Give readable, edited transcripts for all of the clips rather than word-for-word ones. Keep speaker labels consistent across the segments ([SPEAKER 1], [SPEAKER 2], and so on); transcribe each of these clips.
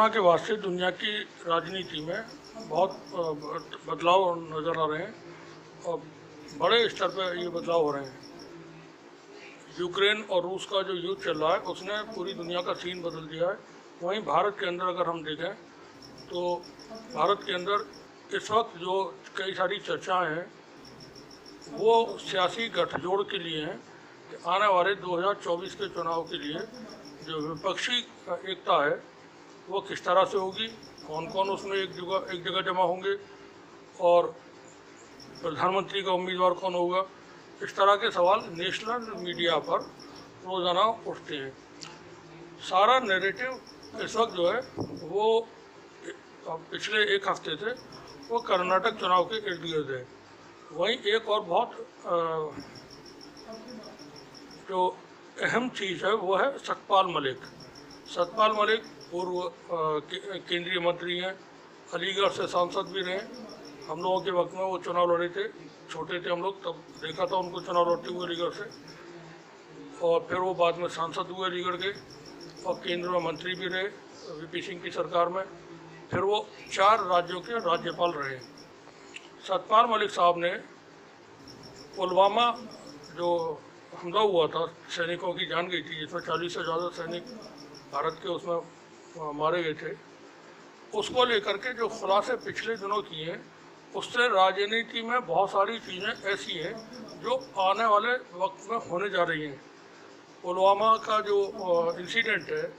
[SPEAKER 1] Corona के बाद से दुनिया की राजनीति में बहुत बदलाव नज़र आ रहे हैं और बड़े स्तर पर ये बदलाव हो रहे हैं। यूक्रेन और रूस का जो युद्ध चल रहा है उसने पूरी दुनिया का सीन बदल दिया है। वहीं भारत के अंदर अगर हम देखें तो भारत के अंदर इस वक्त जो कई सारी चर्चाएं हैं वो सियासी गठजोड़ के लिए हैं कि आने वाले 2024 के चुनाव के लिए जो विपक्षी एकता है वो किस तरह से होगी, कौन कौन उसमें एक जगह जमा होंगे और प्रधानमंत्री का उम्मीदवार कौन होगा। इस तरह के सवाल नेशनल मीडिया पर रोज़ाना उठते हैं। सारा नैरेटिव इस वक्त जो है वो पिछले एक हफ्ते से वो कर्नाटक चुनाव के इर्द गिर्द है। वहीं एक और बहुत जो अहम चीज़ है वो है सतपाल मलिक। सतपाल मलिक पूर्व केंद्रीय मंत्री हैं, अलीगढ़ से सांसद भी रहे। हम लोगों के वक्त में वो चुनाव लड़े थे, छोटे थे हम लोग, तब देखा था उनको चुनाव लड़ते हुए अलीगढ़ से, और फिर वो बाद में सांसद हुए अलीगढ़ के और केंद्र में मंत्री भी रहे वीपी सिंह की सरकार में। फिर वो 4 राज्यों के राज्यपाल रहे। सतपाल मलिक साहब ने पुलवामा जो हमला हुआ था, सैनिकों की जान गई थी, जिसमें 40 से ज़्यादा सैनिक भारत के उसमें मारे गए थे, उसको लेकर के जो खुलासे पिछले दिनों किए हैं उससे राजनीति में बहुत सारी चीज़ें ऐसी हैं जो आने वाले वक्त में होने जा रही हैं। पुलवामा का जो इंसिडेंट है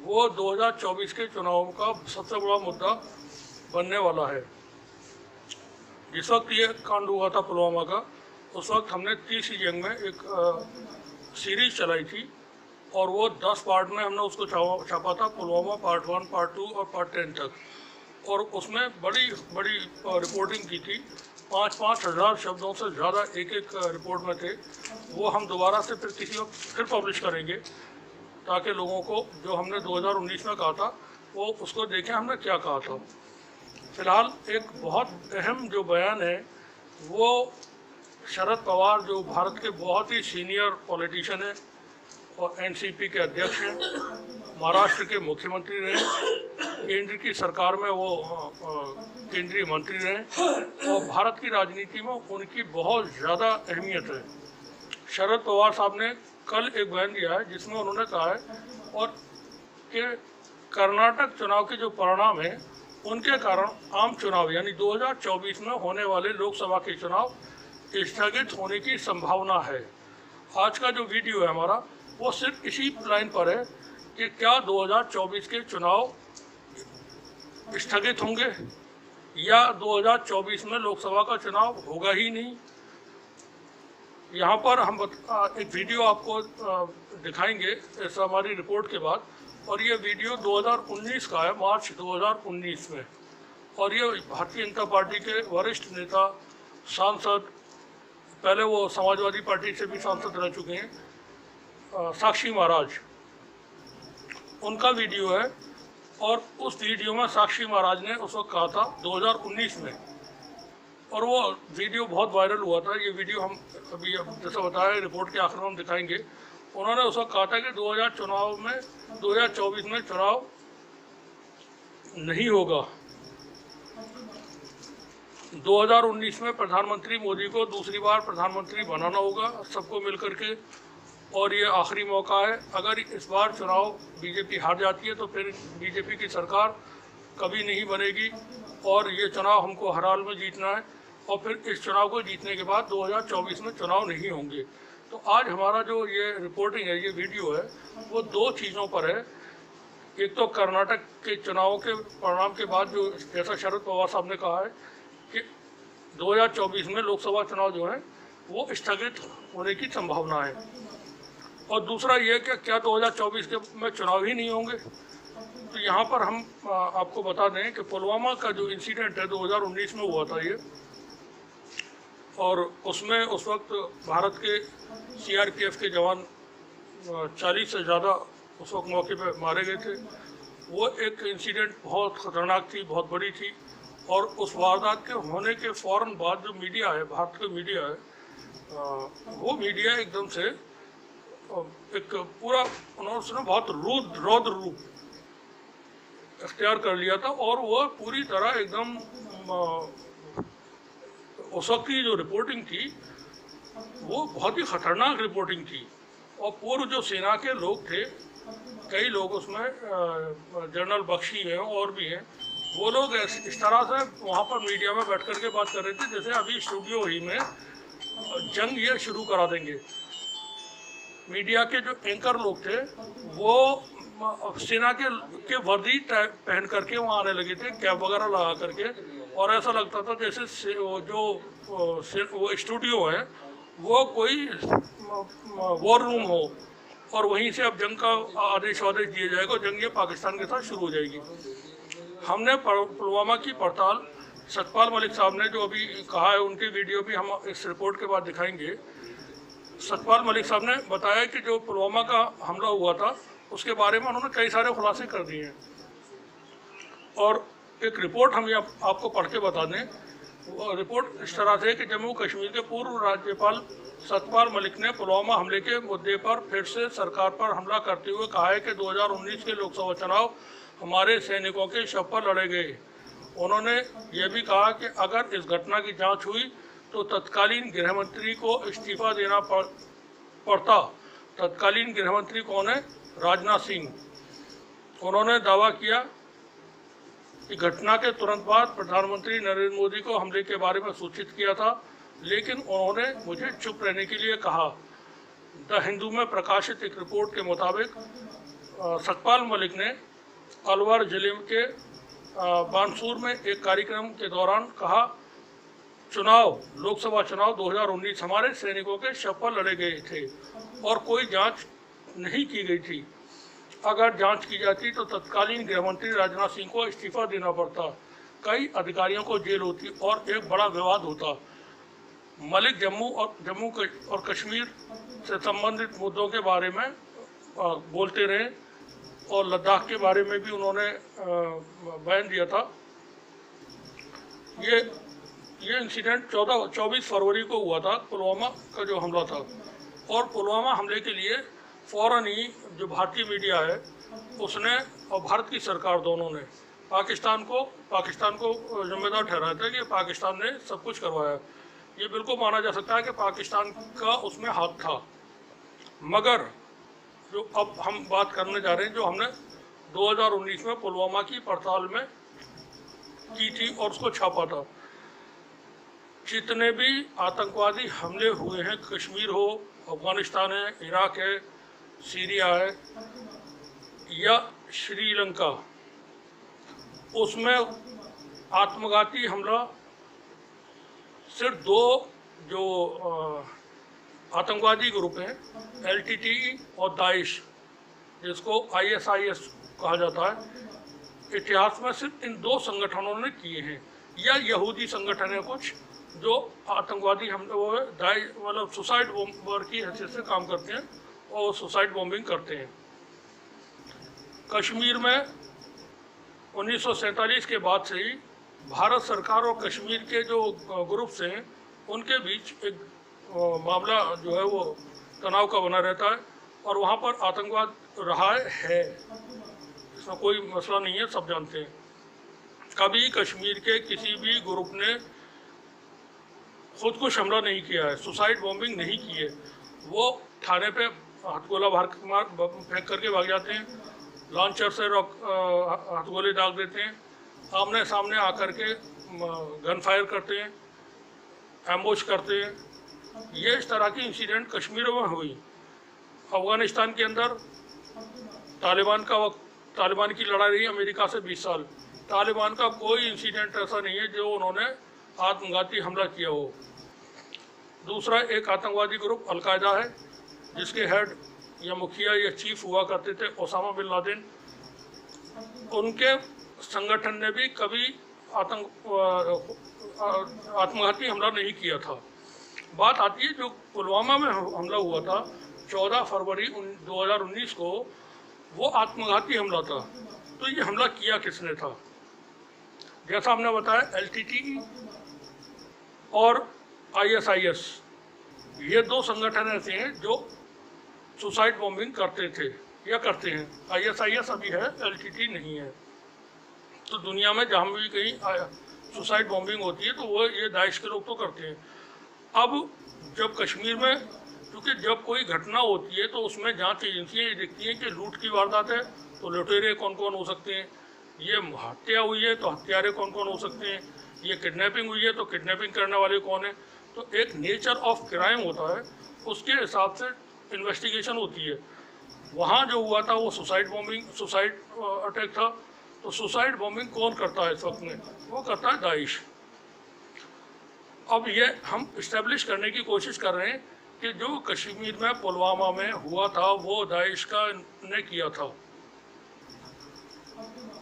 [SPEAKER 1] वो 2024 के चुनाव का सबसे बड़ा मुद्दा बनने वाला है। जिस वक्त ये कांड हुआ था पुलवामा का, उस वक्त हमने 30 जंग में एक सीरीज चलाई थी और वो 10 पार्ट में हमने उसको छापा था, पुलवामा पार्ट 1, पार्ट 2 और पार्ट 10 तक। और उसमें बड़ी रिपोर्टिंग की थी, 5-5 हज़ार शब्दों से ज़्यादा एक रिपोर्ट में थे। वो हम दोबारा से फिर किसी वक्त फिर पब्लिश करेंगे ताकि लोगों को जो हमने 2019 में कहा था वो उसको देखें हमने क्या कहा था। फिलहाल एक बहुत अहम जो बयान है वो शरद पवार, जो भारत के बहुत ही सीनियर पॉलिटिशियन हैं और एनसीपी के अध्यक्ष हैं, महाराष्ट्र के मुख्यमंत्री रहे, केंद्र की सरकार में वो केंद्रीय मंत्री रहे और भारत की राजनीति में उनकी बहुत ज़्यादा अहमियत है। शरद पवार साहब ने कल एक बयान दिया है जिसमें उन्होंने कहा है और कि कर्नाटक चुनाव के जो परिणाम हैं उनके कारण आम चुनाव यानी 2024 में होने वाले लोकसभा के चुनाव स्थगित होने की संभावना है। आज का जो वीडियो है हमारा वो सिर्फ इसी लाइन पर है कि क्या 2024 के चुनाव स्थगित होंगे या 2024 में लोकसभा का चुनाव होगा ही नहीं। यहाँ पर हम एक वीडियो आपको दिखाएंगे इस हमारी रिपोर्ट के बाद, और ये वीडियो 2019 का है, मार्च 2019 में, और ये भारतीय जनता पार्टी के वरिष्ठ नेता, सांसद, पहले वो समाजवादी पार्टी से भी सांसद रह चुके हैं, साक्षी महाराज, उनका वीडियो है। और उस वीडियो में साक्षी महाराज ने उस वक्त कहा था 2019 में, और वो वीडियो बहुत वायरल हुआ था। ये वीडियो हम अभी जैसा बताया रिपोर्ट के आखिर में हम दिखाएंगे। उन्होंने उस वक्त कहा था कि 2024 में चुनाव नहीं होगा। 2019 में प्रधानमंत्री मोदी को दूसरी बार प्रधानमंत्री बनाना होगा सबको मिलकर के, और ये आखिरी मौका है। अगर इस बार चुनाव बीजेपी हार जाती है तो फिर बीजेपी की सरकार कभी नहीं बनेगी और ये चुनाव हमको हर हाल में जीतना है, और फिर इस चुनाव को जीतने के बाद 2024 में चुनाव नहीं होंगे। तो आज हमारा जो ये रिपोर्टिंग है, ये वीडियो है, वो 2 चीज़ों पर है। एक तो कर्नाटक के चुनावों के परिणाम के बाद जो जैसा शरद पवार साहब ने कहा है कि 2024 में लोकसभा चुनाव जो है वो स्थगित होने की संभावना है, और दूसरा ये कि क्या 2024 के में चुनाव ही नहीं होंगे। तो यहाँ पर हम आपको बता दें कि पुलवामा का जो इंसिडेंट है 2019 में हुआ था ये, और उसमें उस वक्त भारत के सीआरपीएफ के जवान 40 से ज़्यादा उस वक्त मौके पर मारे गए थे। वो एक इंसिडेंट बहुत ख़तरनाक थी, बहुत बड़ी थी, और उस वारदात के होने के फ़ौरन बाद जो मीडिया है, भारत का मीडिया है, वो मीडिया एकदम से एक पूरा उन्होंने बहुत रौद्र रूप इख्तियार कर लिया था और वो पूरी तरह एकदम उस वक्त की जो रिपोर्टिंग थी वो बहुत ही ख़तरनाक रिपोर्टिंग थी। और पूर्व जो सेना के लोग थे, कई लोग उसमें जनरल बख्शी हैं और भी हैं, वो लोग इस तरह से वहाँ पर मीडिया में बैठ कर के बात कर रहे थे जैसे अभी स्टूडियो ही में जंग ये शुरू करा देंगे। मीडिया के जो एंकर लोग थे वो सेना के वर्दी पहन करके वहाँ आने लगे थे, कैप वगैरह लगा करके, और ऐसा लगता था जैसे वो स्टूडियो है वो कोई वॉर रूम हो और वहीं से अब जंग का आदेश दिया जाएगा, जंग ये पाकिस्तान के साथ शुरू हो जाएगी। हमने पुलवामा की पड़ताल सतपाल मलिक साहब ने जो अभी कहा है, उनकी वीडियो भी हम इस रिपोर्ट के बाद दिखाएंगे। सतपाल मलिक साहब ने बताया कि जो पुलवामा का हमला हुआ था उसके बारे में उन्होंने कई सारे खुलासे कर दिए हैं। और एक रिपोर्ट हम आपको पढ़ के बता दें। रिपोर्ट इस तरह से कि जम्मू कश्मीर के पूर्व राज्यपाल सतपाल मलिक ने पुलवामा हमले के मुद्दे पर फिर से सरकार पर हमला करते हुए कहा है कि 2019 के लोकसभा चुनाव हमारे सैनिकों के शव पर लड़े गए। उन्होंने ये भी कहा कि अगर इस घटना की जांच हुई तो तत्कालीन गृहमंत्री को इस्तीफा देना पड़ता। तत्कालीन गृहमंत्री कौन है? राजनाथ सिंह। उन्होंने दावा किया कि घटना के तुरंत बाद प्रधानमंत्री नरेंद्र मोदी को हमले के बारे में सूचित किया था, लेकिन उन्होंने मुझे चुप रहने के लिए कहा। द हिंदू में प्रकाशित एक रिपोर्ट के मुताबिक सतपाल मलिक ने अलवर जिले के बानसूर में एक कार्यक्रम के दौरान कहा, लोकसभा चुनाव 2019 हमारे सैनिकों के शव पर लड़े गए थे और कोई जांच नहीं की गई थी। अगर जांच की जाती तो तत्कालीन गृहमंत्री राजनाथ सिंह को इस्तीफा देना पड़ता, कई अधिकारियों को जेल होती और एक बड़ा विवाद होता। मलिक जम्मू और कश्मीर से संबंधित मुद्दों के बारे में बोलते रहे और लद्दाख के बारे में भी उन्होंने बयान दिया था। ये इंसिडेंट 24 फरवरी को हुआ था, पुलवामा का जो हमला था। और पुलवामा हमले के लिए फ़ौरन ही जो भारतीय मीडिया है उसने और भारत की सरकार दोनों ने पाकिस्तान को जिम्मेदार ठहराया था कि पाकिस्तान ने सब कुछ करवाया। ये बिल्कुल माना जा सकता है कि पाकिस्तान का उसमें हाथ था। मगर जो अब हम बात करने जा रहे हैं, जो हमने 2019 में पुलवामा की पड़ताल में की थी और उसको छापा था, जितने भी आतंकवादी हमले हुए हैं, कश्मीर हो, अफगानिस्तान है, इराक है, सीरिया है या श्रीलंका, उसमें आत्मघाती हमला सिर्फ 2 जो आतंकवादी ग्रुप हैं, LTTE और दाइश, जिसको ISIS कहा जाता है, इतिहास में सिर्फ इन 2 संगठनों ने किए हैं। या यहूदी संगठन है कुछ जो आतंकवादी हमले वो दाइश मतलब सुसाइड बॉम्बर की हैसियत से काम करते हैं और सुसाइड बॉम्बिंग करते हैं। कश्मीर में 1947 के बाद से ही भारत सरकार और कश्मीर के जो ग्रुप्स हैं उनके बीच एक मामला जो है वो तनाव का बना रहता है और वहाँ पर आतंकवाद रहा है, इसमें कोई मसला नहीं है, सब जानते हैं। कभी कश्मीर के किसी भी ग्रुप ने खुद को हमला नहीं किया है, सुसाइड बॉम्बिंग नहीं की है। वो थाने पे हथगोला फेंक करके भाग जाते हैं, लॉन्चर से हथगोले दाग देते हैं, आमने सामने आकर के गन फायर करते हैं, एम्बुश करते हैं। ये इस तरह की इंसिडेंट कश्मीर में हुई। अफगानिस्तान के अंदर तालिबान की लड़ाई रही अमेरिका से 20 साल। तालिबान का कोई इंसिडेंट ऐसा नहीं है जो उन्होंने आत्मघाती हमला किया हो। दूसरा एक आतंकवादी ग्रुप अलकायदा है, जिसके हेड या मुखिया या चीफ हुआ करते थे ओसामा बिन लादेन। उनके संगठन ने भी कभी आत्मघाती हमला नहीं किया था। बात आती है जो पुलवामा में हमला हुआ था 14 फरवरी 2019 को, वो आत्मघाती हमला था। तो ये हमला किया किसने था? जैसा हमने बताया, LTTE और ISIS, ये 2 संगठन ऐसे हैं जो सुसाइड बॉम्बिंग करते थे या करते हैं। ISIS अभी है, LTTE नहीं है। तो दुनिया में जहाँ भी कहीं सुसाइड बॉम्बिंग होती है तो वो ये दाइश के लोग तो करते हैं। अब जब कश्मीर में, क्योंकि जब कोई घटना होती है तो उसमें जांच एजेंसियाँ ये देखती हैं कि लूट की वारदात है तो लुटेरे कौन कौन हो सकते हैं, ये हत्या हुई है तो हत्यारे कौन कौन हो सकते हैं, ये किडनैपिंग हुई है तो किडनैपिंग करने वाले कौन है। तो एक नेचर ऑफ क्राइम होता है, उसके हिसाब से इन्वेस्टिगेशन होती है। वहाँ जो हुआ था वो सुसाइड अटैक था। तो सुसाइड बॉम्बिंग कौन करता है इस वक्त में? वो करता है दाइश। अब ये हम इस्टेब्लिश करने की कोशिश कर रहे हैं कि जो कश्मीर में पुलवामा में हुआ था वो दाइश का ने किया था,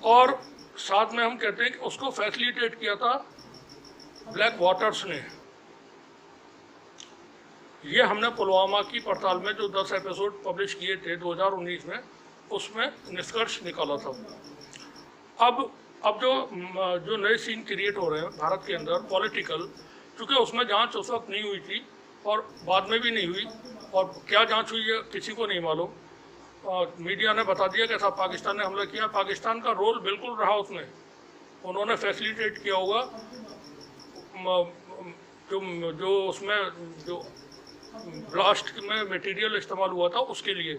[SPEAKER 1] और साथ में हम कहते हैं कि उसको फैसिलिटेट किया था ब्लैक वाटर्स ने। ये हमने पुलवामा की पड़ताल में जो 10 एपिसोड पब्लिश किए थे 2019 में, उसमें निष्कर्ष निकाला था। अब जो नए सीन क्रिएट हो रहे हैं भारत के अंदर पॉलिटिकल, क्योंकि उसमें जांच उस वक्त नहीं हुई थी और बाद में भी नहीं हुई, और क्या जांच हुई है किसी को नहीं मालूम। मीडिया ने बता दिया कि साहब पाकिस्तान ने हमला किया। पाकिस्तान का रोल बिल्कुल रहा उसमें, उन्होंने फैसिलिटेट किया होगा जो उसमें जो ब्लास्ट में मटेरियल इस्तेमाल हुआ था उसके लिए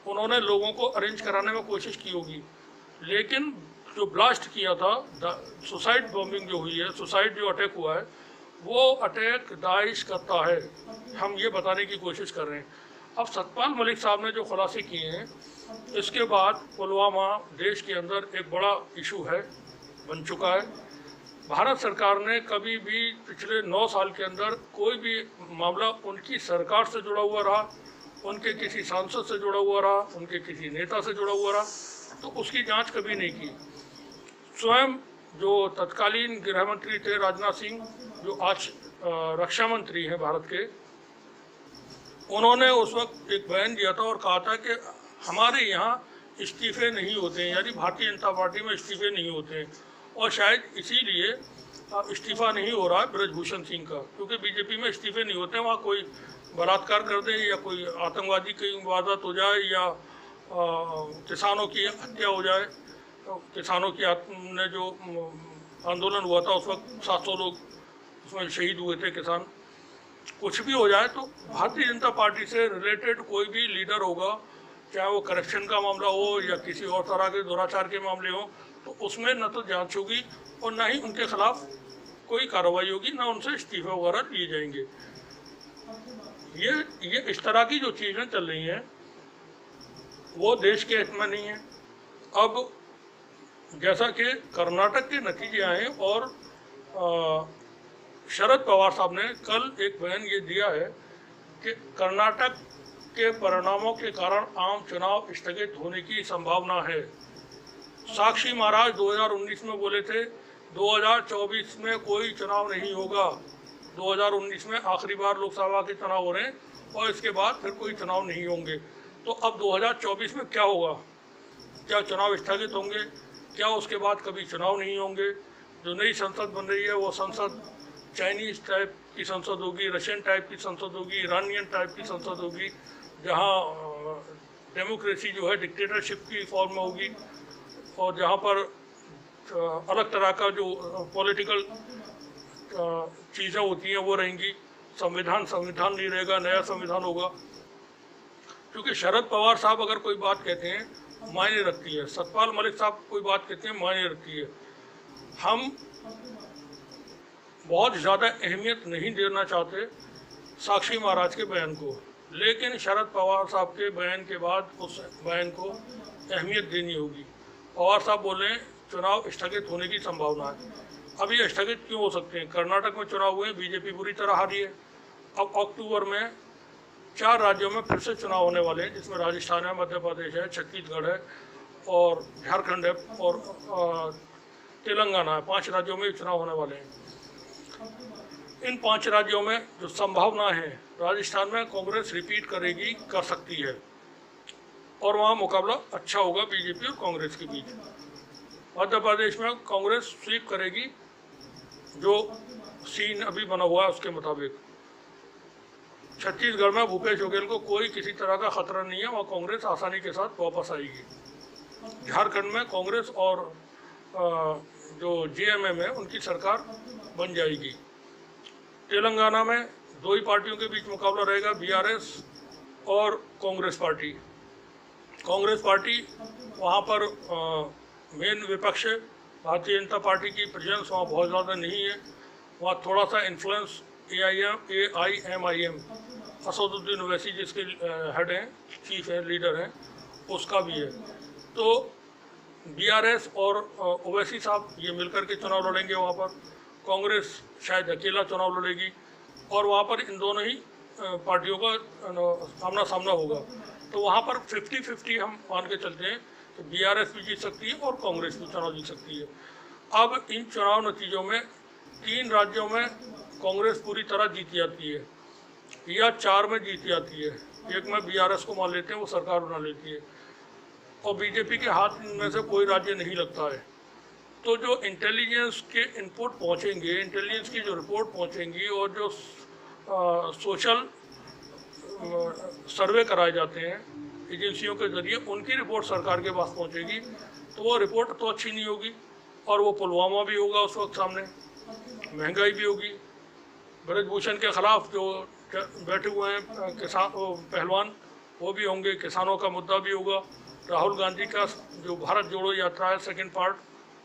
[SPEAKER 1] उन्होंने लोगों को अरेंज कराने में कोशिश की होगी। लेकिन जो ब्लास्ट किया था, सुसाइड बॉम्बिंग जो हुई है, सुसाइड जो अटैक हुआ है, वो अटैक दाइश करता है, हम ये बताने की कोशिश कर रहे हैं। अब सतपाल मलिक साहब ने जो खुलासे किए हैं, इसके बाद पुलवामा देश के अंदर एक बड़ा इशू है, बन चुका है। भारत सरकार ने कभी भी पिछले 9 साल के अंदर कोई भी मामला उनकी सरकार से जुड़ा हुआ रहा, उनके किसी सांसद से जुड़ा हुआ रहा, उनके किसी नेता से जुड़ा हुआ रहा, तो उसकी जांच कभी नहीं की। स्वयं जो तत्कालीन गृह मंत्री थे राजनाथ सिंह, जो आज रक्षा मंत्री हैं भारत के, उन्होंने उस वक्त एक बयान दिया था और कहा था कि हमारे यहाँ इस्तीफे नहीं होते हैं, यानी भारतीय जनता पार्टी में इस्तीफे नहीं होते हैं, और शायद इसीलिए इस्तीफा नहीं हो रहा है ब्रजभूषण सिंह का, क्योंकि बीजेपी में इस्तीफे नहीं होते। वहाँ कोई बलात्कार कर दे या कोई आतंकवादी की वारदात हो जाए या किसानों की हत्या हो जाए, किसानों की ने जो आंदोलन हुआ था उस वक्त 700 लोग उसमें शहीद हुए थे किसान, कुछ भी हो जाए तो भारतीय जनता पार्टी से रिलेटेड कोई भी लीडर होगा, चाहे वो करप्शन का मामला हो या किसी और तरह के दुराचार के मामले हो, तो उसमें न तो जांच होगी और ना ही उनके खिलाफ कोई कार्रवाई होगी, ना उनसे इस्तीफे वगैरह लिए जाएंगे। ये इस तरह की जो चीज़ें चल रही हैं वो देश के हित में नहीं है। अब जैसा कि कर्नाटक के नतीजे आए और शरद पवार साहब ने कल एक बयान ये दिया है कि कर्नाटक के परिणामों के कारण आम चुनाव स्थगित होने की संभावना है। साक्षी महाराज 2019 में बोले थे 2024 में कोई चुनाव नहीं होगा, 2019 में आखिरी बार लोकसभा के चुनाव हो रहे हैं और इसके बाद फिर कोई चुनाव नहीं होंगे। तो अब 2024 में क्या होगा? क्या चुनाव स्थगित होंगे? क्या उसके बाद कभी चुनाव नहीं होंगे? जो नई संसद बन रही है वो संसद चाइनीज़ टाइप की संसद होगी, रशियन टाइप की संसद होगी, ईरानियन टाइप की संसद होगी, जहाँ डेमोक्रेसी जो है डिक्टेटरशिप की फॉर्म में होगी, और जहाँ पर अलग तरह का जो पॉलिटिकल चीज़ें होती हैं वो रहेंगी। संविधान नहीं रहेगा, नया संविधान होगा। क्योंकि शरद पवार साहब अगर कोई बात कहते हैं मायने रखती है, सतपाल मलिक साहब कोई बात कहते हैं मायने रखती है। हम बहुत ज़्यादा अहमियत नहीं देना चाहते साक्षी महाराज के बयान को, लेकिन शरद पवार साहब के बयान के बाद उस बयान को अहमियत देनी होगी। पवार साहब बोले चुनाव स्थगित होने की संभावना है। अब ये स्थगित क्यों हो सकते हैं? कर्नाटक में चुनाव हुए, बीजेपी बुरी तरह हारी है। अब अक्टूबर में 4 राज्यों में फिर से चुनाव होने वाले हैं, जिसमें राजस्थान है, मध्य प्रदेश है, छत्तीसगढ़ है और झारखंड है और तेलंगाना है। 5 राज्यों में चुनाव होने वाले हैं। इन 5 राज्यों में जो संभावना है, राजस्थान में कांग्रेस रिपीट करेगी, कर सकती है, और वहाँ मुकाबला अच्छा होगा बीजेपी और कांग्रेस के बीच। मध्य प्रदेश में कांग्रेस स्वीप करेगी, जो सीन अभी बना हुआ है उसके मुताबिक। छत्तीसगढ़ में भूपेश बघेल को कोई किसी तरह का खतरा नहीं है, वहाँ कांग्रेस आसानी के साथ वापस आएगी। झारखंड में कांग्रेस और जो JMM है उनकी सरकार बन जाएगी। तेलंगाना में दो ही पार्टियों के बीच मुकाबला रहेगा, BRS और कांग्रेस पार्टी। कांग्रेस पार्टी वहाँ पर मेन विपक्ष है। भारतीय जनता पार्टी की प्रेजेंस वहाँ बहुत ज़्यादा नहीं है। वहाँ थोड़ा सा इन्फ्लुएंस AIMIM असदुद्दीन ओवैसी जिसके हेड हैं, चीफ हैं, लीडर हैं, उसका भी है। तो BRS और ओवैसी साहब ये मिलकर के चुनाव लड़ेंगे वहाँ पर। कांग्रेस शायद अकेला चुनाव लड़ेगी और वहाँ पर इन दोनों ही पार्टियों का आमना सामना होगा। तो वहाँ पर 50-50 हम मान के चलते हैं कि BRS भी जीत सकती है और कांग्रेस भी चुनाव जीत सकती है। अब इन चुनाव नतीजों में 3 राज्यों में कांग्रेस पूरी तरह जीत जाती है या 4 में जीत जाती है। एक में BRS को मान लेते हैं, वो सरकार बना लेती है और BJP के हाथ में से कोई राज्य नहीं लगता है। तो जो इंटेलिजेंस के इनपुट पहुंचेंगे, इंटेलिजेंस की जो रिपोर्ट पहुंचेंगी और जो सोशल सर्वे कराए जाते हैं एजेंसियों के ज़रिए, उनकी रिपोर्ट सरकार के पास पहुंचेगी। तो वो रिपोर्ट तो अच्छी नहीं होगी और वो पुलवामा भी होगा उस वक्त सामने, महंगाई भी होगी, ब्रजभूषण के ख़िलाफ़ जो बैठे हुए हैं किसान पहलवान वो भी होंगे, किसानों का मुद्दा भी होगा, राहुल गांधी का जो भारत जोड़ो यात्रा है सेकंड पार्ट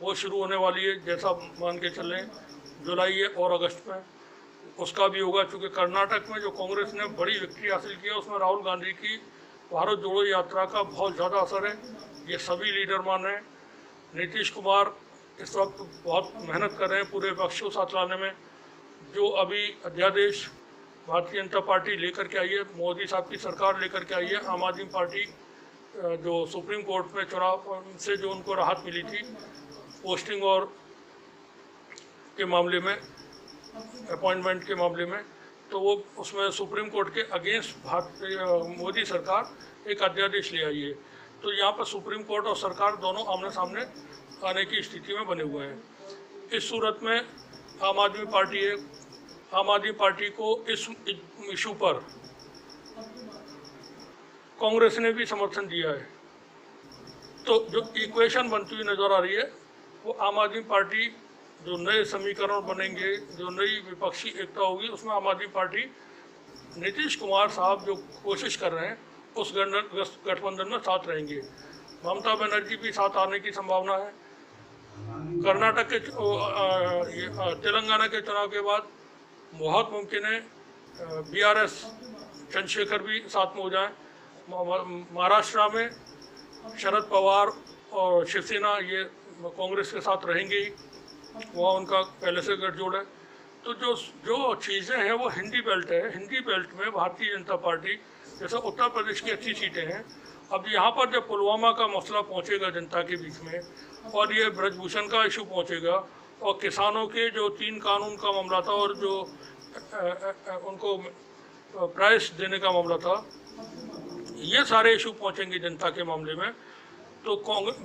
[SPEAKER 1] वो शुरू होने वाली है, जैसा मान के चलें जुलाई और अगस्त में, उसका भी होगा। क्योंकि कर्नाटक में जो कांग्रेस ने बड़ी विक्ट्री हासिल की है उसमें राहुल गांधी की भारत जोड़ो यात्रा का बहुत ज़्यादा असर है, ये सभी लीडर मान रहे हैं। नीतीश कुमार इस वक्त बहुत मेहनत कर रहे हैं पूरे विपक्ष को साथ लाने में। जो अभी अध्यादेश भारतीय जनता पार्टी लेकर के आई है, मोदी साहब की सरकार लेकर के आई है, आम आदमी पार्टी जो सुप्रीम कोर्ट में चुनाव से जो उनको राहत मिली थी पोस्टिंग और के मामले में, अपॉइंटमेंट के मामले में, तो वो उसमें सुप्रीम कोर्ट के अगेंस्ट मोदी सरकार एक अध्यादेश ले आई है। तो यहाँ पर सुप्रीम कोर्ट और सरकार दोनों आमने सामने आने की स्थिति में बने हुए हैं। इस सूरत में आम आदमी पार्टी है, आम आदमी पार्टी को इस इशू पर कांग्रेस ने भी समर्थन दिया है। तो जो इक्वेशन बनती हुई नज़र आ रही है वो आम आदमी पार्टी जो नए समीकरण बनेंगे, जो नई विपक्षी एकता होगी, उसमें आम आदमी पार्टी नीतीश कुमार साहब जो कोशिश कर रहे हैं उस गठबंधन में साथ रहेंगे। ममता बनर्जी भी साथ आने की संभावना है। कर्नाटक के तेलंगाना के चुनाव के बाद बहुत मुमकिन है BRS चंद्रशेखर भी साथ में हो जाए। महाराष्ट्र में शरद पवार और शिवसेना ये कांग्रेस के साथ रहेंगे ही, वहाँ उनका पहले से गठजोड़ है। तो जो चीज़ें हैं वो हिंदी बेल्ट है। हिंदी बेल्ट में भारतीय जनता पार्टी, जैसे उत्तर प्रदेश की अच्छी सीटें हैं, अब यहाँ पर जब पुलवामा का मसला पहुँचेगा जनता के बीच में और ये ब्रजभूषण का इशू पहुँचेगा और किसानों के जो 3 कानून का मामला था और जो उनको प्राइस देने का मामला था, ये सारे इशू पहुँचेंगे जनता के मामले में। तो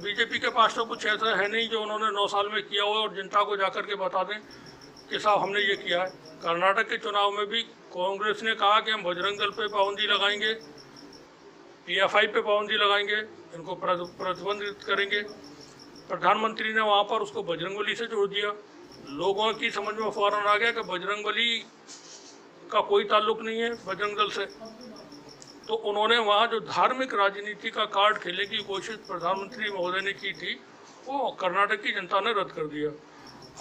[SPEAKER 1] BJP के पास तो कुछ ऐसा है नहीं जो उन्होंने 9 साल में किया हो और जनता को जाकर के बता दें कि साहब हमने ये किया है। कर्नाटक के चुनाव में भी कांग्रेस ने कहा कि हम बजरंग दल पे पाबंदी लगाएंगे, PFI पे पाबंदी लगाएंगे, इनको प्रतिबंधित करेंगे। प्रधानमंत्री ने वहाँ पर उसको बजरंगबली से जोड़ दिया। लोगों की समझ में फौरन आ गया कि बजरंगबली का कोई ताल्लुक नहीं है बजरंग दल से। तो उन्होंने वहाँ जो धार्मिक राजनीति का कार्ड खेलने की कोशिश प्रधानमंत्री महोदय ने की थी वो कर्नाटक की जनता ने रद्द कर दिया।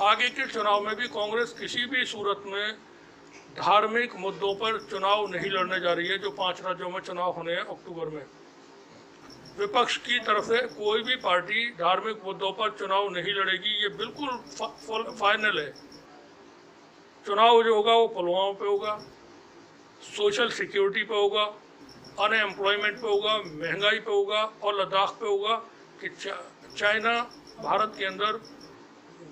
[SPEAKER 1] आगे के चुनाव में भी कांग्रेस किसी भी सूरत में धार्मिक मुद्दों पर चुनाव नहीं लड़ने जा रही है। जो 5 राज्यों में चुनाव होने हैं अक्टूबर में, विपक्ष की तरफ से कोई भी पार्टी धार्मिक मुद्दों पर चुनाव नहीं लड़ेगी, ये बिल्कुल फाइनल है। चुनाव जो होगा वो पुलवामा पे होगा, सोशल सिक्योरिटी पे होगा, अनएम्प्लॉयमेंट पे होगा, महंगाई पे होगा और लद्दाख पे होगा कि चाइना भारत के अंदर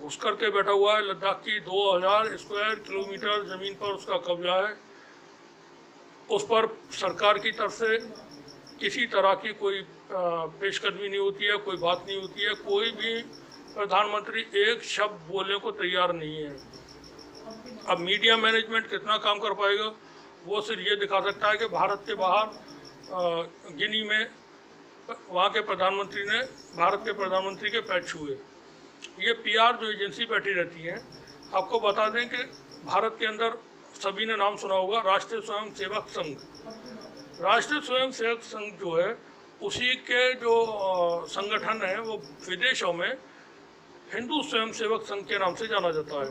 [SPEAKER 1] घुस कर के बैठा हुआ है। लद्दाख की 2000 स्क्वायर किलोमीटर ज़मीन पर उसका कब्जा है। उस पर सरकार की तरफ से किसी तरह की कोई पेशकदमी नहीं होती है, कोई बात नहीं होती है। कोई भी प्रधानमंत्री एक शब्द बोलने को तैयार नहीं है। अब मीडिया मैनेजमेंट कितना काम कर पाएगा वो सिर्फ ये दिखा सकता है कि भारत के बाहर गिनी में वहाँ के प्रधानमंत्री ने भारत के प्रधानमंत्री के पैर छुए। ये पीआर जो एजेंसी बैठी रहती हैं, आपको बता दें कि भारत के अंदर सभी ने नाम सुना होगा राष्ट्रीय स्वयं सेवक संघ। राष्ट्रीय स्वयं सेवक संघ जो है उसी के जो संगठन है वो विदेशों में हिंदू स्वयं सेवक संघ के नाम से जाना जाता है।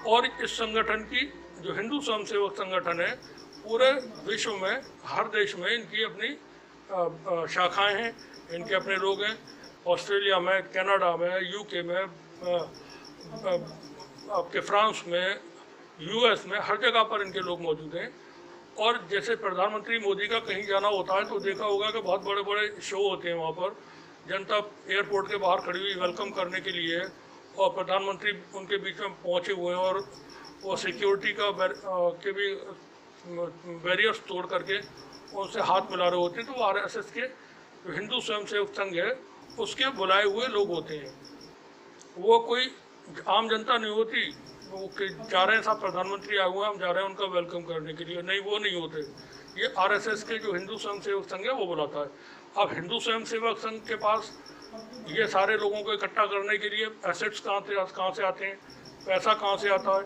[SPEAKER 1] और इस संगठन की जो हिंदू स्वयं सेवक संगठन है पूरे विश्व में हर देश में इनकी अपनी शाखाएं हैं, इनके अपने लोग हैं। ऑस्ट्रेलिया में, कनाडा में, यूके में, आपके फ्रांस में, यूएस में, हर जगह पर इनके लोग मौजूद हैं। और जैसे प्रधानमंत्री मोदी का कहीं जाना होता है तो देखा होगा कि बहुत बड़े बड़े शो होते हैं वहाँ पर, जनता एयरपोर्ट के बाहर खड़ी हुई वेलकम करने के लिए, और प्रधानमंत्री उनके बीच में पहुँचे हुए हैं और वो सिक्योरिटी के भी बैरियर्स तोड़ करके उनसे हाथ मिला रहे होते हैं। तो वो आरएसएस के जो हिंदू स्वयं सेवक संघ है उसके बुलाए हुए लोग होते हैं। वो कोई आम जनता नहीं होती वो कि जा रहे हैं साहब प्रधानमंत्री आए हुए हैं हम जा रहे हैं उनका वेलकम करने के लिए, नहीं, वो नहीं होते। ये आरएसएस के जो हिंदू स्वयं सेवक संघ है वो बुलाता है। अब हिंदू स्वयं सेवक संघ के पास ये सारे लोगों को इकट्ठा करने के लिए एसेट्स कहाँ से आते हैं, पैसा कहाँ से आता है।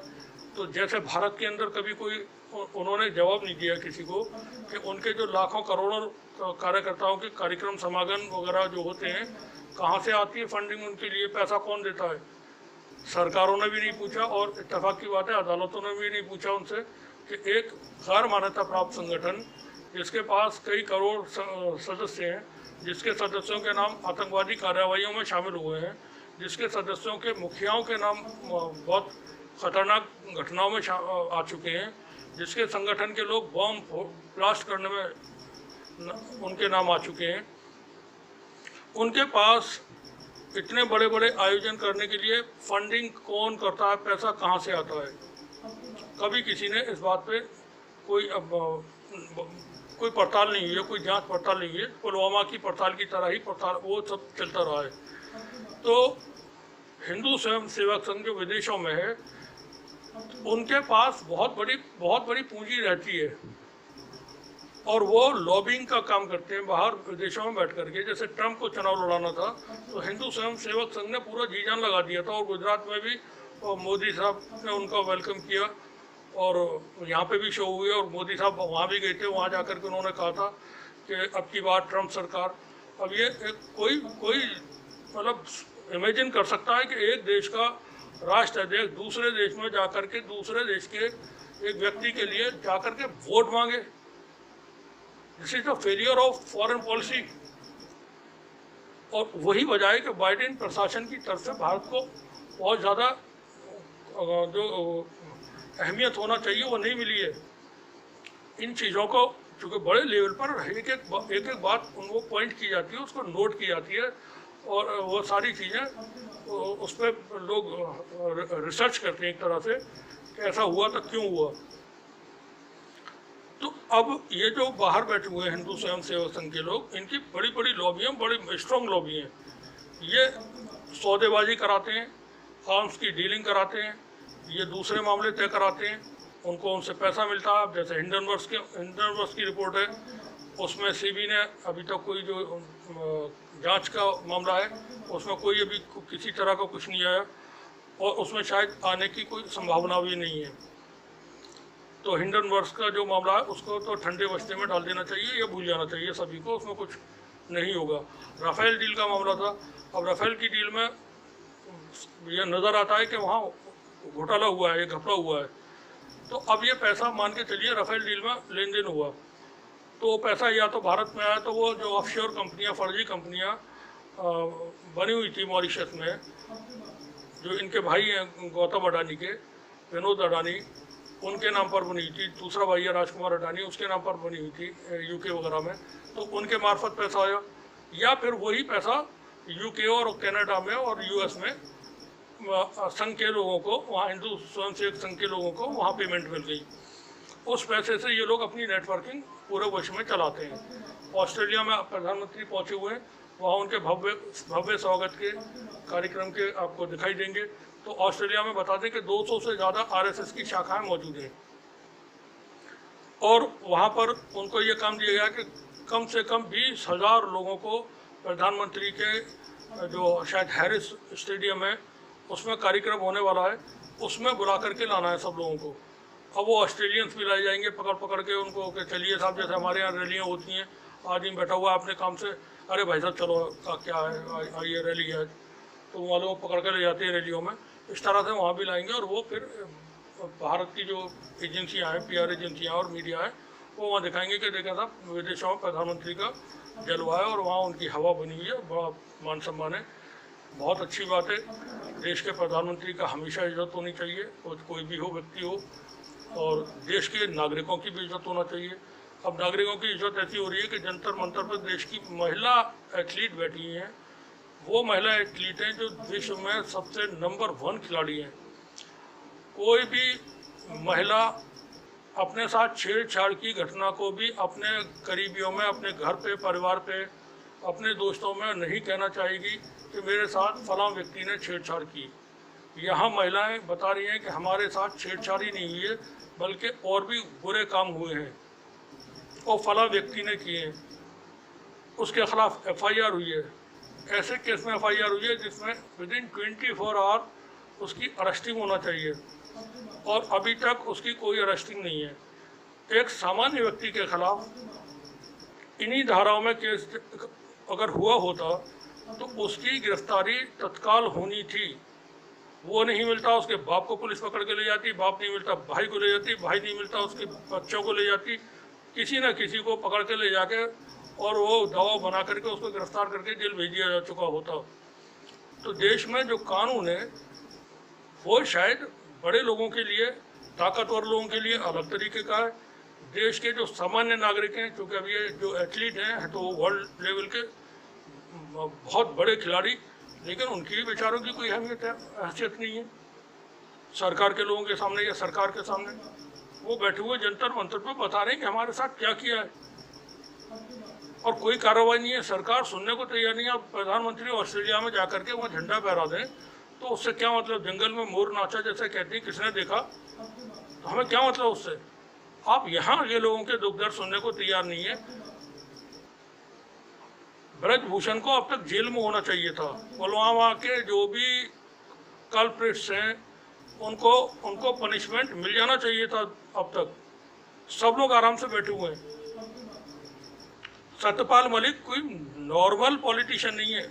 [SPEAKER 1] तो जैसे भारत के अंदर कभी कोई उन्होंने जवाब नहीं दिया किसी को कि उनके जो लाखों करोड़ों कार्यकर्ताओं के कार्यक्रम समागम वगैरह जो होते हैं कहाँ से आती है फंडिंग, उनके लिए पैसा कौन देता है। सरकारों ने भी नहीं पूछा और इत्तेफाक की बात है अदालतों ने भी नहीं पूछा उनसे कि एक गैर मान्यता प्राप्त संगठन जिसके पास कई करोड़ सदस्य हैं, जिसके सदस्यों के नाम आतंकवादी कार्रवाइयों में शामिल हुए हैं, जिसके सदस्यों के मुखियाओं के नाम बहुत खतरनाक घटनाओं में आ चुके हैं, जिसके संगठन के लोग बॉम्ब ब्लास्ट करने में उनके नाम आ चुके हैं, उनके पास इतने बड़े बड़े आयोजन करने के लिए फंडिंग कौन करता है, पैसा कहाँ से आता है। कभी किसी ने इस बात पे कोई पड़ताल नहीं हुई है, कोई जांच पड़ताल नहीं हुई है। पुलवामा की पड़ताल की तरह ही पड़ताल वो सब चलता रहा है। तो हिंदू स्वयं सेवक संघ जो विदेशों में है उनके पास बहुत बड़ी पूंजी रहती है और वो लॉबिंग का काम करते हैं बाहर विदेशों में बैठ करके। जैसे ट्रंप को चुनाव लड़ाना था तो हिंदू स्वयं सेवक संघ ने पूरा जी जान लगा दिया था और गुजरात में भी मोदी साहब ने उनका वेलकम किया और यहाँ पे भी शो हुए और मोदी साहब वहाँ भी गए थे। वहाँ जाकर के उन्होंने कहा था कि अब की बार ट्रंप सरकार, अब ये कोई मतलब इमेजिन कर सकता है कि एक देश का राष्ट्राध्यक्ष दूसरे देश में जाकर के दूसरे देश के एक व्यक्ति के लिए जाकर के वोट मांगे। This is the failure of foreign policy. और वही वजह है कि बाइडेन प्रशासन की तरफ से भारत को बहुत ज़्यादा जो अहमियत होना चाहिए वो नहीं मिली है। इन चीज़ों को चूँकि बड़े लेवल पर एक एक बात उनको पॉइंट की जाती है, उसको नोट की जाती है और वो सारी चीज़ें उस पर लोग रिसर्च करते हैं एक तरह से कि ऐसा हुआ तो क्यों हुआ। तो अब ये जो बाहर बैठे हुए हैं हिंदू स्वयं सेवक संघ के लोग, इनकी बड़ी लॉबियाँ, बड़ी स्ट्रॉन्ग लॉबी हैं। ये सौदेबाजी कराते हैं, आर्म्स की डीलिंग कराते हैं, ये दूसरे मामले तय कराते हैं, उनको उनसे पैसा मिलता है। जैसे हिंडनबर्ग की रिपोर्ट है उसमें सीबी ने अभी तक कोई जो जांच का मामला है उसमें कोई अभी किसी तरह का कुछ नहीं आया और उसमें शायद आने की कोई संभावना भी नहीं है। तो हिंडनबर्ग का जो मामला है उसको तो ठंडे बस्ते में डाल देना चाहिए या भूल जाना चाहिए सभी को, उसमें कुछ नहीं होगा। राफेल डील का मामला था, अब राफेल की डील में यह नज़र आता है कि वहाँ घोटाला हुआ है, ये घपला हुआ है। तो अब ये पैसा मान के चलिए राफेल डील में लेन देन हुआ तो वो पैसा या तो भारत में आया, तो वो जो ऑफशोर कंपनियां, फर्जी कंपनियां बनी हुई थी मॉरिशस में, जो इनके भाई हैं गौतम अडानी के, विनोद अडानी, उनके नाम पर बनी हुई थी। दूसरा भाई है राजकुमार अडानी, उसके नाम पर बनी हुई थी यूके वगैरह में, तो उनके मार्फत पैसा आया। या फिर वही पैसा यूके और कनाडा में और यूएस में संघ के लोगों को, वहाँ हिंदू स्वयं सेवक संघ के लोगों को वहाँ पेमेंट मिल गई। उस पैसे से ये लोग अपनी नेटवर्किंग पूरे विश्व में चलाते हैं। ऑस्ट्रेलिया में प्रधानमंत्री पहुँचे हुए हैं, वहाँ उनके भव्य स्वागत के कार्यक्रम के आपको दिखाई देंगे। तो ऑस्ट्रेलिया में बता दें कि 200 से ज़्यादा आरएसएस की शाखाएं मौजूद हैं और वहाँ पर उनको ये काम दिया गया कि कम से कम 20,000 लोगों को प्रधानमंत्री के जो शायद हैरिस स्टेडियम है उसमें कार्यक्रम होने वाला है, उसमें बुला करके लाना है सब लोगों को। अब वो ऑस्ट्रेलियंस भी लाए जाएंगे पकड़ पकड़ के उनको कि चलिए साहब, जैसे हमारे यहाँ रैलियाँ होती हैं, आदमी बैठा हुआ है अपने काम से, अरे भाई साहब चलो क्या है, आइए रैली है, तो वहाँ लोग पकड़ कर ले जाते हैं रैलियों में। इस तरह से वहाँ भी लाएंगे और वो फिर भारत की जो एजेंसियाँ हैं, PR एजेंसियाँ और मीडिया है, वो वहाँ दिखाएंगे कि देखें साहब विदेशों में प्रधानमंत्री का जलवा है और वहाँ उनकी हवा बनी हुई है, बड़ा मान सम्मान है। बहुत अच्छी बात है। देश के प्रधानमंत्री का हमेशा इज्जत होनी चाहिए, कोई भी हो, व्यक्ति हो, और देश के नागरिकों की भी इज्जत होना चाहिए। अब नागरिकों की इज्जत ऐसी हो रही है कि जंतर मंतर पर देश की महिला एथलीट बैठी हैं, वो महिला एथलीट हैं जो विश्व में सबसे नंबर 1 खिलाड़ी हैं। कोई भी महिला अपने साथ छेड़छाड़ की घटना को भी अपने करीबियों में, अपने घर पे, परिवार पे, अपने दोस्तों में नहीं कहना चाहेगी कि मेरे साथ फलां व्यक्ति ने छेड़छाड़ की। यहाँ महिलाएं बता रही हैं कि हमारे साथ छेड़छाड़ ही नहीं हुई है, बल्कि और भी बुरे काम हुए हैं और फलां व्यक्ति ने किए हैं, उसके खिलाफ FIR हुई है। ऐसे केस में FIR हुई है जिसमें विदिन 24 आवर उसकी अरेस्टिंग होना चाहिए, और अभी तक उसकी कोई अरेस्टिंग नहीं है। एक सामान्य व्यक्ति के खिलाफ इन्हीं धाराओं में केस अगर हुआ होता तो उसकी गिरफ्तारी तत्काल होनी थी। वो नहीं मिलता, उसके बाप को पुलिस पकड़ के ले जाती, बाप नहीं मिलता भाई को ले जाती, भाई नहीं मिलता उसके बच्चों को ले जाती, किसी न किसी को पकड़ के ले जाके और वो दबाव बना करके उसको गिरफ्तार करके जेल भेज दिया जा चुका होता। तो देश में जो कानून है वो शायद बड़े लोगों के लिए, ताकतवर लोगों के लिए अलग तरीके का है। देश के जो सामान्य नागरिक हैं, क्योंकि अब ये जो एथलीट हैं तो वर्ल्ड लेवल के बहुत बड़े खिलाड़ी, लेकिन उनकी भी बेचारों की कोई अहमियत हैसियत नहीं है सरकार के लोगों के सामने या सरकार के सामने। वो बैठे हुए जंतर मंतर पर बता रहे हैं कि हमारे साथ क्या किया है, और कोई कार्रवाई नहीं है। सरकार सुनने को तैयार नहीं है। अब प्रधानमंत्री ऑस्ट्रेलिया में जाकर के वहाँ झंडा फहरा दें तो उससे क्या मतलब? जंगल में मोर नाचा जैसे कहते हैं, किसने देखा? तो हमें क्या मतलब उससे? आप यहाँ ये लोगों के दुख दर्द सुनने को तैयार नहीं है। ब्रजभूषण को अब तक जेल में होना चाहिए था। पुलवामा के जो भी कल्प्रिट्स हैं उनको पनिशमेंट मिल जाना चाहिए था। अब तक सब लोग आराम से बैठे हुए हैं। सत्यपाल मलिक कोई नॉर्मल पॉलिटिशियन नहीं है।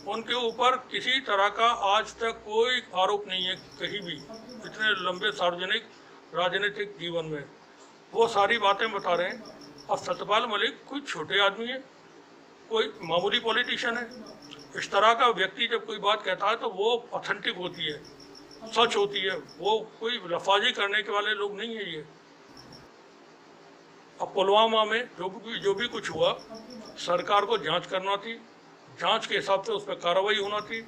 [SPEAKER 1] उनके ऊपर किसी तरह का आज तक कोई आरोप नहीं है कहीं भी, इतने लंबे सार्वजनिक राजनीतिक जीवन में। वो सारी बातें बता रहे हैं। और सत्यपाल मलिक कोई छोटे आदमी है, कोई मामूली पॉलिटिशियन है। इस तरह का व्यक्ति जब कोई बात कहता है तो वो ऑथेंटिक होती है, सच होती है। वो कोई लफाजी करने के वाले लोग नहीं है ये। अब पुलवामा में जो भी कुछ हुआ, सरकार को जांच करना थी, जांच के हिसाब से उस पर कार्रवाई होना थी।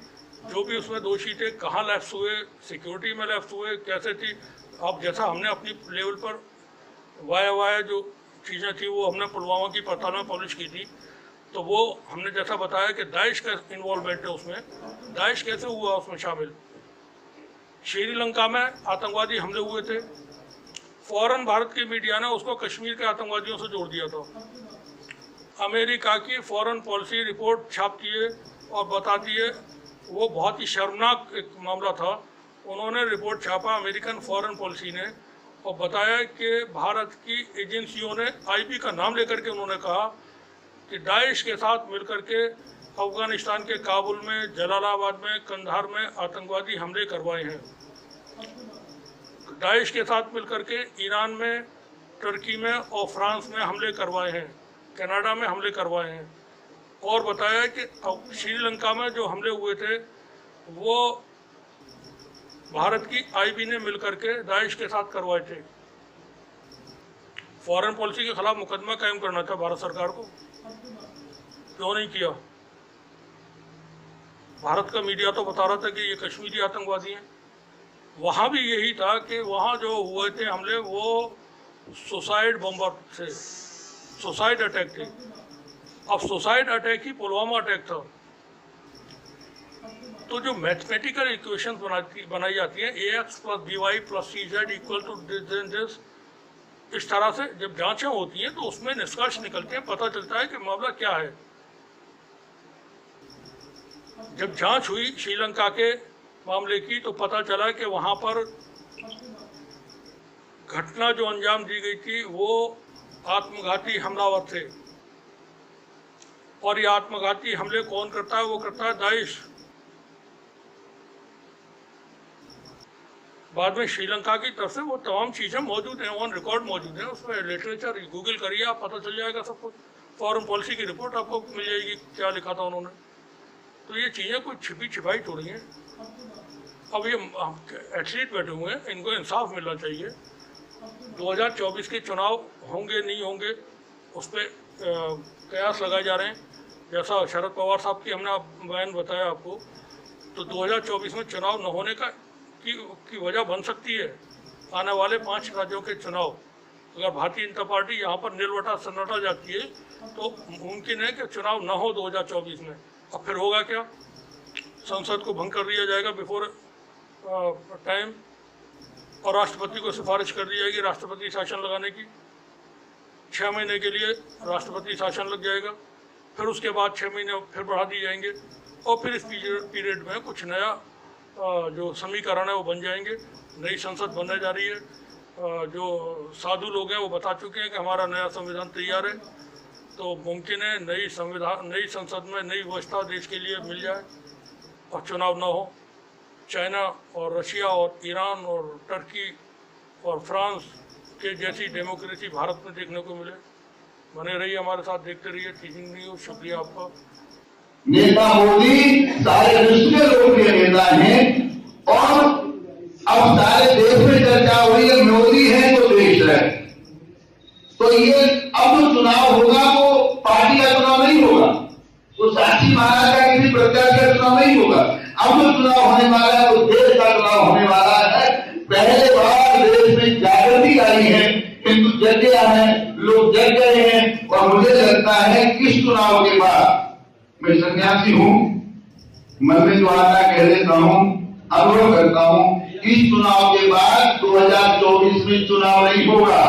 [SPEAKER 1] जो भी उसमें दोषी थे, कहाँ लैप्स हुए, सिक्योरिटी में लैप्स हुए, कैसे थी। अब जैसा हमने अपनी लेवल पर वाया जो चीज़ें थी वो हमने पुलवामा की पड़ताल में पब्लिश की थी, तो वो हमने जैसा बताया कि दाइश का इन्वॉल्वमेंट है उसमें। दाइश कैसे हुआ उसमें शामिल? श्रीलंका में आतंकवादी हमले हुए थे, फौरन भारत की मीडिया ने उसको कश्मीर के आतंकवादियों से जोड़ दिया था। अमेरिका की फॉरेन पॉलिसी रिपोर्ट छापती है और बताती है, वो बहुत ही शर्मनाक एक मामला था। उन्होंने रिपोर्ट छापा अमेरिकन फॉरेन पॉलिसी ने और बताया कि भारत की एजेंसियों ने IB का नाम लेकर के उन्होंने कहा कि दाइश के साथ मिलकर के अफगानिस्तान के काबुल में, जलालाबाद में, कंधार में आतंकवादी हमले करवाए हैं। दाइश के साथ मिलकर के ईरान में, टर्की में और फ्रांस में हमले करवाए हैं, कनाडा में हमले करवाए हैं। और बताया कि श्रीलंका में जो हमले हुए थे वो भारत की IB ने मिलकर के दाइश के साथ करवाए थे। फॉरेन पॉलिसी के खिलाफ मुकदमा कायम करना था भारत सरकार को, क्यों नहीं किया? भारत का मीडिया तो बता रहा था कि ये कश्मीरी आतंकवादी हैं। वहाँ भी यही था कि वहाँ जो हुए थे हमले वो सुसाइड बॉम्बर थे, सुसाइड अटैक थे। अब सुसाइड अटैक ही पुलवामा अटैक था। तो जो मैथमेटिकल इक्वेशन बनाई जाती हैं, AX + BY + CZ = दिस, इस तरह से जब जांचें होती हैं तो उसमें निष्कर्ष निकलते हैं, पता चलता है कि मामला क्या है। जब जांच हुई श्रीलंका के मामले की तो पता चला कि वहाँ पर घटना जो अंजाम दी गई थी वो आत्मघाती हमलावर थे, और ये आत्मघाती हमले कौन करता है? वो करता है दाइश। बाद में श्रीलंका की तरफ से वो तमाम चीज़ें मौजूद हैं, ऑन रिकॉर्ड मौजूद हैं, उसमें लिटरेचर गूगल करिए आप, पता चल जाएगा सब कुछ। फॉरेन पॉलिसी की रिपोर्ट आपको मिल जाएगी, क्या लिखा था उन्होंने। तो ये चीज़ें कोई छिपी छिपाई थोड़ी हैं। अब ये एथलीट बैठे हुए हैं, इनको इंसाफ मिलना चाहिए। 2024 के चुनाव होंगे नहीं होंगे उस पर कयास लगाए जा रहे हैं। जैसा शरद पवार साहब की हमने बयान बताया आपको, तो 2024 में चुनाव न होने की वजह बन सकती है आने वाले 5 राज्यों के चुनाव। अगर भारतीय जनता पार्टी यहाँ पर नीलवटा सन्नाटा जाती है तो मुमकिन है कि चुनाव न हो 2024 में। अब फिर होगा क्या? संसद को भंग कर दिया जाएगा बिफोर टाइम, और राष्ट्रपति को सिफारिश कर दी जाएगी राष्ट्रपति शासन लगाने की। 6 महीने के लिए राष्ट्रपति शासन लग जाएगा, फिर उसके बाद 6 महीने फिर बढ़ा दिए जाएंगे, और फिर इस पीरियड में कुछ नया जो समीकरण है वो बन जाएंगे। नई संसद बनने जा रही है। जो साधु लोग हैं वो बता चुके हैं कि हमारा नया संविधान तैयार है, तो मुमकिन है नई संसद में नई व्यवस्था देश के लिए मिल जाए और चुनाव ना हो। चाइना और रशिया और ईरान और टर्की और फ्रांस के जैसी डेमोक्रेसी भारत में देखने को मिले। बने रहिए हमारे साथ, देखते रहिए टीचिंग न्यूज़। शुक्रिया आपका।
[SPEAKER 2] नेता मोदी सारे विश्व के लोकप्रिय नेता हैं, और अब सारे देश में चर्चा हो रही है मोदी है तो देश है। तो ये अब जो चुनाव होगा वो पार्टी का चुनाव नहीं होगा, वो साक्षी महाराज का किसी प्रत्याशी का चुनाव नहीं होगा। अब जो चुनाव होने वाला है वो देश का चुनाव होने वाला है। पहले बार देश में जागृति आई है, हिंदू जग गया है, लोग जग गए हैं, और मुझे लगता है कि इस चुनाव के बाद, मैं सन्यासी हूँ, मन में जो आता कह देता हूँ, अनुभव करता हूँ, इस चुनाव के बाद 2024 में चुनाव नहीं होगा,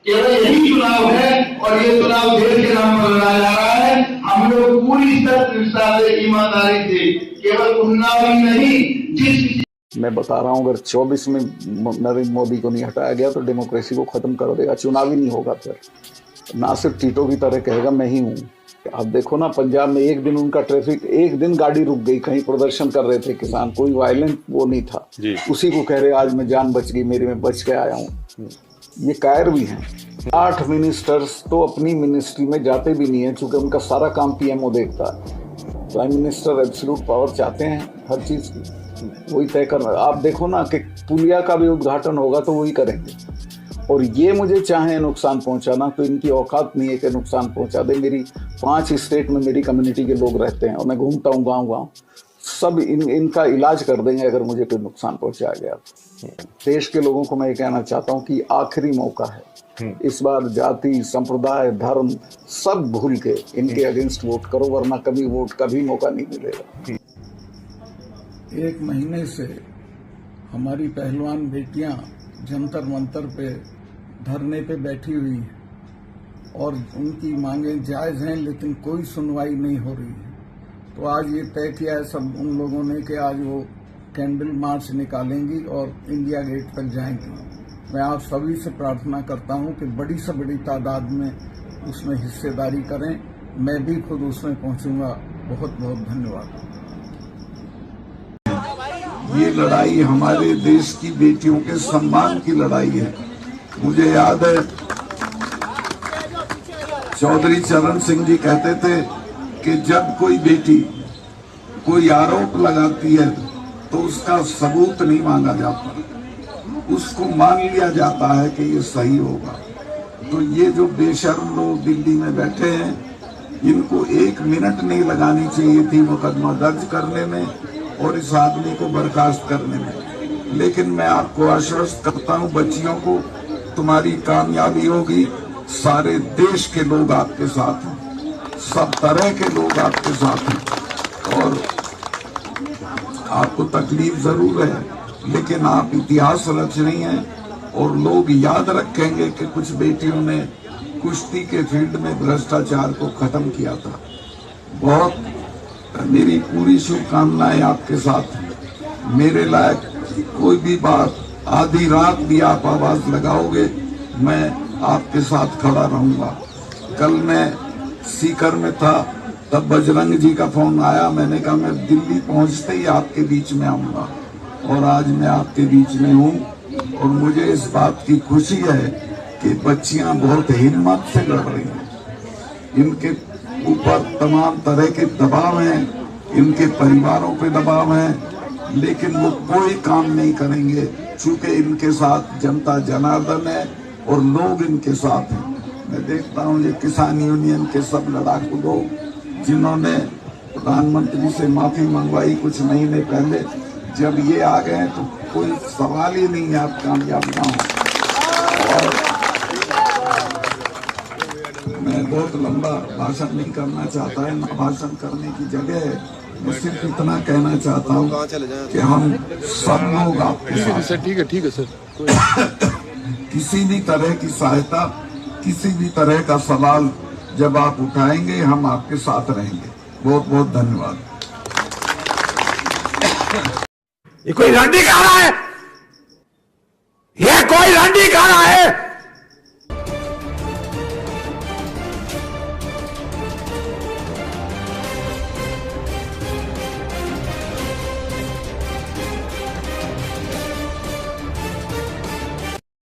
[SPEAKER 2] केवल यही चुनाव है, और ये चुनाव देश के नाम पर लड़ा जा रहा है। हम लोग पूरी सत्ता से, ईमानदारी से, केवल उन्नाव ही नहीं, जिस
[SPEAKER 3] मैं बता रहा हूँ, अगर 24 में नरेंद्र मोदी को नहीं हटाया गया तो डेमोक्रेसी को खत्म कर देगा, चुनाव ही नहीं होगा। फिर ना सिर्फ टीटो की तरह कहेगा मैं ही हूँ। अब देखो ना, पंजाब में एक दिन उनका ट्रैफिक, एक दिन गाड़ी रुक गई, कहीं प्रदर्शन कर रहे थे किसान, कोई वायलेंट वो नहीं था, उसी को कह रहे आज मैं जान बच गई मेरी, मैं बच के आया हूँ। ये कायर भी हैं। 8 मिनिस्टर्स तो अपनी मिनिस्ट्री में जाते भी नहीं है, क्योंकि उनका सारा काम पीएमओ देखता है। प्राइम मिनिस्टर एब्सोल्यूट पावर चाहते हैं हर चीज की, वही तय करना। आप देखो ना कि पुलिया का भी उद्घाटन होगा तो वही करेंगे, और ये मुझे चाहे नुकसान पहुंचाना तो इनकी औकात नहीं है कि नुकसान पहुंचा दे। मेरी 5 स्टेट में मेरी कम्युनिटी के लोग रहते हैं, और मैं घूमता हूँ गाँव, सब इनका इलाज कर देंगे अगर मुझे कोई नुकसान पहुंचाया गया। देश के लोगों को मैं कहना चाहता हूँ कि आखिरी मौका है, इस बार जाति, संप्रदाय, धर्म सब भूल के इनके अगेंस्ट वोट करो, वरना कभी वोट का भी मौका नहीं मिलेगा।
[SPEAKER 4] 1 महीने से हमारी पहलवान बेटियां जंतर मंतर पे धरने पे बैठी हुई हैं, और उनकी मांगें जायज हैं, लेकिन कोई सुनवाई नहीं हो रही है। तो आज ये तय किया है सब उन लोगों ने कि आज वो कैंडल मार्च निकालेंगी और इंडिया गेट तक जाएंगी। मैं आप सभी से प्रार्थना करता हूं कि बड़ी से बड़ी तादाद में उसमें हिस्सेदारी करें। मैं भी खुद उसमें पहुंचूंगा। बहुत बहुत धन्यवाद।
[SPEAKER 5] ये लड़ाई हमारे देश की बेटियों के सम्मान की लड़ाई है। मुझे याद है चौधरी चरण सिंह जी कहते थे कि जब कोई बेटी कोई आरोप लगाती है तो उसका सबूत नहीं मांगा जाता, उसको मान लिया जाता है कि ये सही होगा। तो ये जो बेशर्म लोग दिल्ली में बैठे हैं, इनको 1 मिनट नहीं लगानी चाहिए थी मुकदमा दर्ज करने में और इस आदमी को बर्खास्त करने में। लेकिन मैं आपको आश्वस्त करता हूं, बच्चियों को, तुम्हारी कामयाबी होगी। सारे देश के लोग आपके साथ हैं, सब तरह के लोग आपके साथ हैं, और आपको तकलीफ जरूर है, लेकिन आप इतिहास रच रही हैं, और लोग याद रखेंगे कि कुछ बेटियों ने कुश्ती के फील्ड में भ्रष्टाचार को खत्म किया था। बहुत मेरी पूरी शुभकामनाएं आपके साथ हैं। मेरे लायक कोई भी बात आधी रात भी आप आवाज लगाओगे, मैं आपके साथ खड़ा रहूंगा। कल मैं सीकर में था, तब बजरंग जी का फोन आया, मैंने कहा मैं दिल्ली पहुंचते ही आपके बीच में आऊंगा, और आज मैं आपके बीच में हूं। और मुझे इस बात की खुशी है कि बच्चियां बहुत हिम्मत से लड़ रही हैं। इनके ऊपर तमाम तरह के दबाव हैं, इनके परिवारों पे दबाव है, लेकिन वो कोई काम नहीं करेंगे, चूंकि इनके साथ जनता जनार्दन है और लोग इनके साथ हैं। मैं देखता हूँ ये किसान यूनियन के सब लड़ाकू लोग जिन्होंने प्रधानमंत्री से माफी मंगवाई कुछ महीने पहले, जब ये आ गए तो कोई सवाल ही नहीं है आप कामयाब ना हो। और मैं बहुत लंबा भाषण नहीं करना चाहता है, ना भाषण करने की जगह है। मैं सिर्फ इतना कहना चाहता हूँ कि हम सब लोग आपके साथ,
[SPEAKER 6] ठीक है सर।
[SPEAKER 5] किसी भी तरह की सहायता, किसी भी तरह का सवाल जब आप उठाएंगे, हम आपके साथ रहेंगे। बहुत बहुत धन्यवाद।
[SPEAKER 6] ये कोई रंडी खा रहा है, ये कोई रंडी खा रहा है।